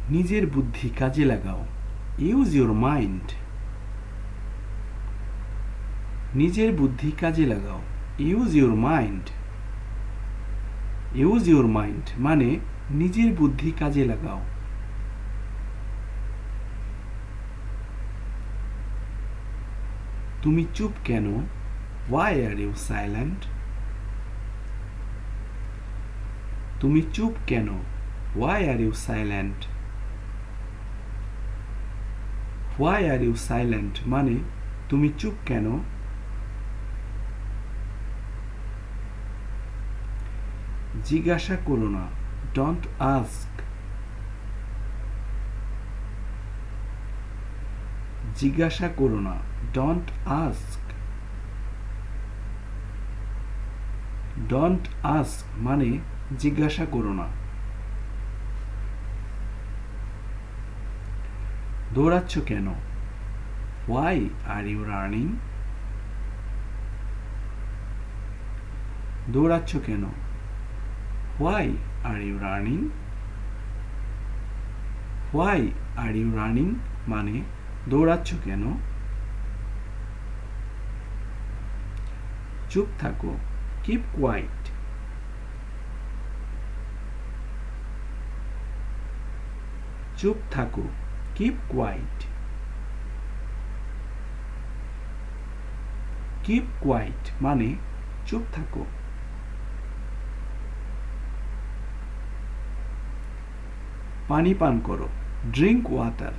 নিজের বুদ্ধি কাজে লাগাও। Use your mind. নিজের বুদ্ধি কাজে লাগাও। Use your mind. Use your mind মানে নিজের বুদ্ধি কাজে লাগাও। তুমি চুপ কেন? Why are you silent? তুমি চুপ কেন? Why are you silent? Why are you silent মানে তুমি চুপ কেন? জিজ্ঞাসা করো না। Don't ask. জিজ্ঞাসা করো না। Don't ask. Don't ask মানে জিজ্ঞাসা করো না। দৌড়াচ্ছ কেন? Why are you running? দৌড়াচ্ছ কেন? Why are you running? Why are you running মানে দৌড়াচ্ছ কেন? চুপ থাকো। Keep quiet. চুপ থাকো। Keep quiet. Keep quiet মানে চুপ থাকো। পানি পান করো। Drink water.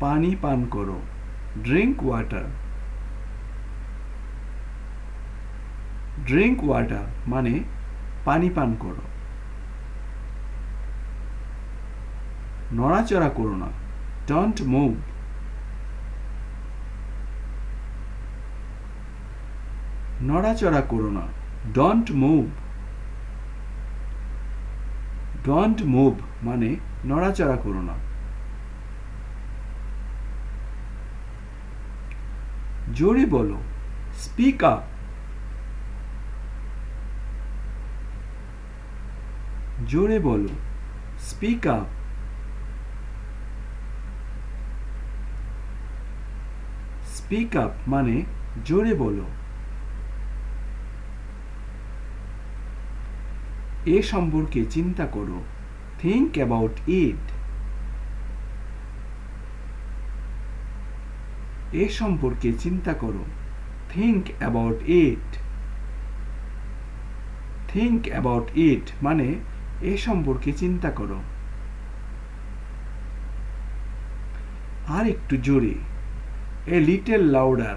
পানি পান করো। Drink water. Drink water মানে পানি পান করো। নড়াচড়া করো না। Don't move. নড়াচড়া করো না। Don't move. Don't move মানে নড়াচড়া করো না। জোরে বলো। Speak up. জোরে বলো। Speak up. Speak up মানে জোরে বলো। এ সম্পর্কে চিন্তা করো। Think about it. এ সম্পর্কে চিন্তা করো। Think about it. Think about it মানে এ সম্পর্কে চিন্তা করো। আর একটু জোরে। A little louder.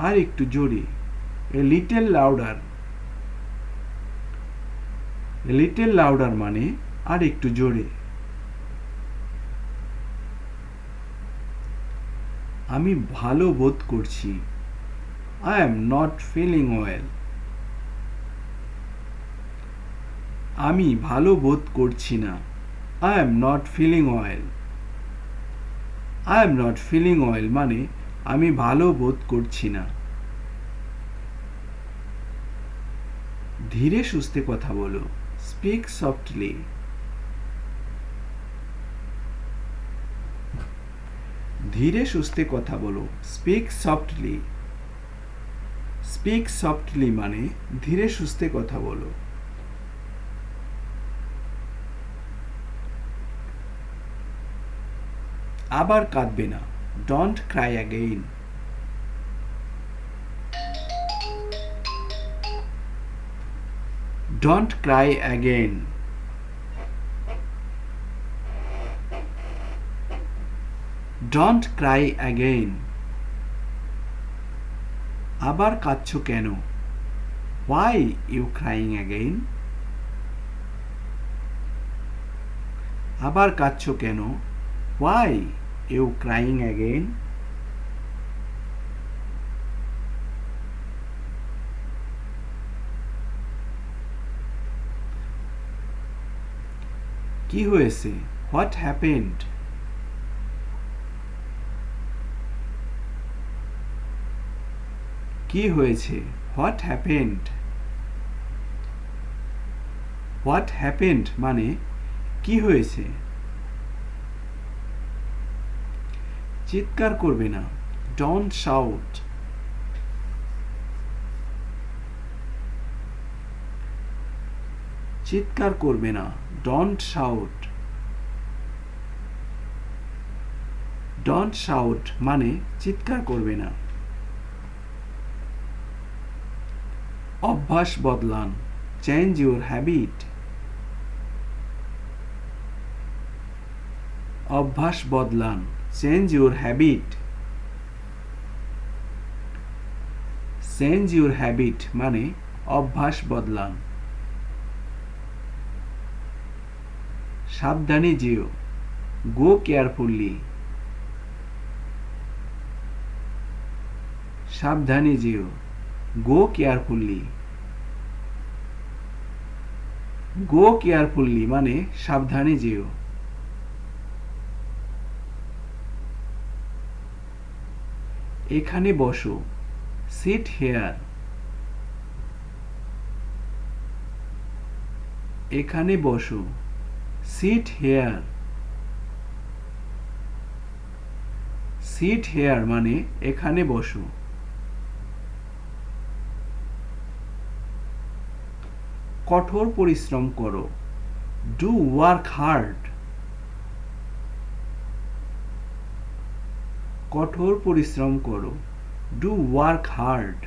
আর একটু জোরে। A little louder. A little louder মানে আর একটু জোরে। আমি ভালো বোধ করছি। I am not feeling well. আমি ভালো বোধ করছি না। I am not feeling well. I am not feeling well মানে আমি ভালো বোধ করছি না। ধীরে সুস্থে কথা বলো। Speak softly. ধীরে সুস্থে কথা বলো। Speak softly. Speak softly মানে ধীরে সুস্থে কথা বলো। আবার কাঁদবে না। Don't cry again. Don't cry again. Don't cry again. আবার কাঁদছো কেন? Why you crying again? আবার কাঁদছো কেন? Why you crying again? কি হয়েছে? What happened? কি হয়েছে? What happened? হোয়াট হ্যাপেন্ড মানে কি হয়েছে? চিৎকার করবে না, ডোন্ট শাউট। চিৎকার করবে না, ডোন্ট শাউট। ডোন্ট শাউট মানে চিৎকার করবে না। অভ্যাস বদলান, চেঞ্জ ইউর হ্যাবিট। অভ্যাস বদলান, change your habit. Change your habit মানে অভ্যাস বদলান। সাবধানে যেও, গো কেয়ারফুলি। সাবধানে যেও, গো কেয়ারফুলি। গো কেয়ারফুলি মানে সাবধানে যেও। এখানে বসো, সিট হেয়ার। এখানে বসো, সিট হেয়ার। সিট হেয়ার মানে এখানে বসো। কঠোর পরিশ্রম করো, ডু ওয়ার্ক হার্ড। কঠোর পরিশ্রম করো, do work hard.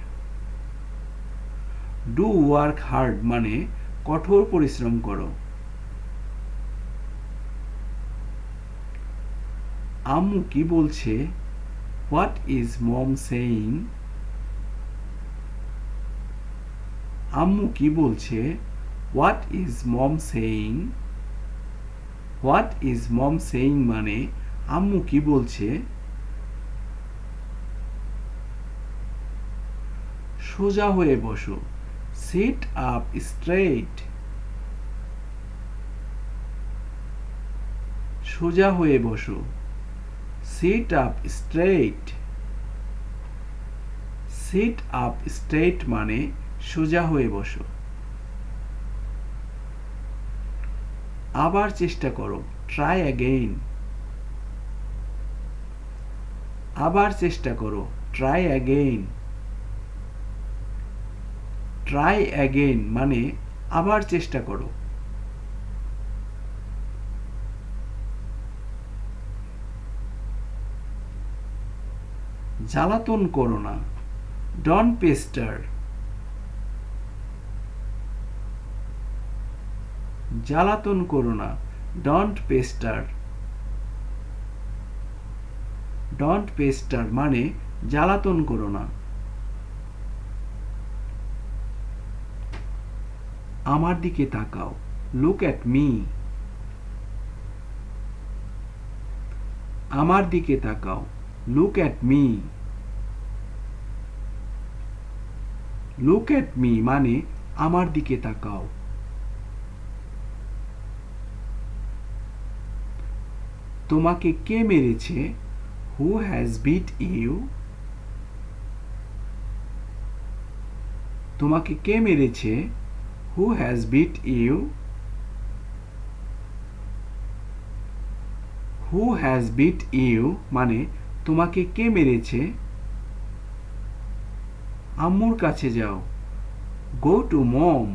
Do work hard মানে কঠোর পরিশ্রম করো। আম্মু কি বলছে? What is mom saying? আম্মু কি বলছে? What is mom saying? What is mom saying মানে আম্মু কি বলছে? সোজা হয়ে বসো, সিট আপ স্ট্রেইট। সোজা হয়ে বসো, sit up straight. Sit up straight মানে সোজা হয়ে বসো। আবার চেষ্টা করো, ট্রাই অ্যাগেইন। আবার চেষ্টা করো, ট্রাই অ্যাগেইন। ট্রাই অ্যাগেইন মানে আবার চেষ্টা করো। জ্বালাতন করো না, ডোন্ট পেস্টার। জ্বালাতন করো না, ডোন্ট পেস্টার। ডোন্ট পেস্টার মানে জ্বালাতন করো না। আমার দিকে তাকাও, লুক অ্যাট মি। আমার দিকে তাকাও, look at me. Look at me মানে আমার দিকে তাকাও। তোমাকে কে মেরেছে? Who has beat you? তোমাকে কে মেরেছে? Who has beat you? Who has beat you মানে তোমাকে কে মেরেছে? আম্মুর কাছে যাও, গো টু মম।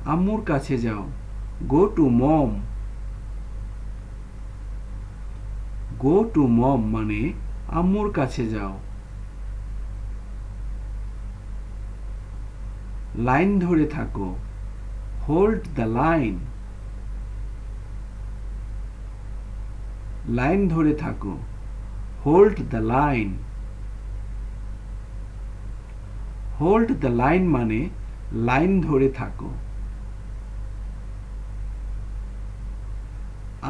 আম্মুর কাছে যাও, go to mom. Go to মম মানে আম্মুর কাছে যাও। লাইন ধরে থাকো, হোল্ড দ্য লাইন। লাইন ধরে থাকো, hold the line. Hold the line মানে লাইন ধরে থাকো।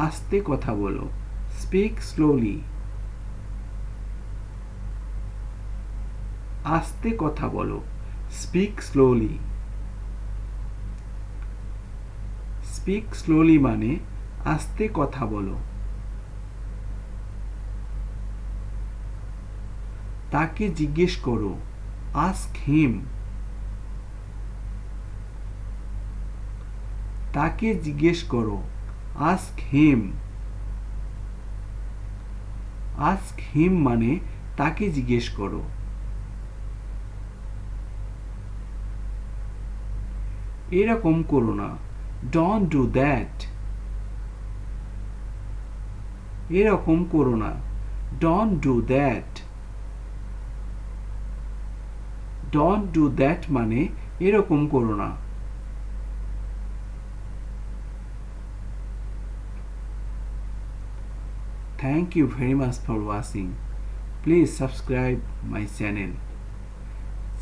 আস্তে কথা বলো, স্পিক স্লোলি। আস্তে কথা বলো, স্পিক স্লোলি। স্পিক স্লোলি মানে আস্তে কথা বলো। তাকে জিজ্ঞেস করো। Ask him. তাকে জিজ্ঞেস করো। Ask him. আস্ক হিম মানে তাকে জিজ্ঞেস করো। এরকম করো না। Don't do that. এরকম করো না। Don't do that. Don't do that মানে এরকম করো না। Thank you very much for watching. Please subscribe my channel.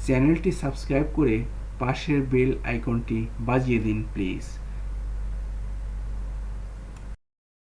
চ্যানেলটি সাবস্ক্রাইব করে পাশের বেল আইকনটি বাজিয়ে দিন প্লিজ।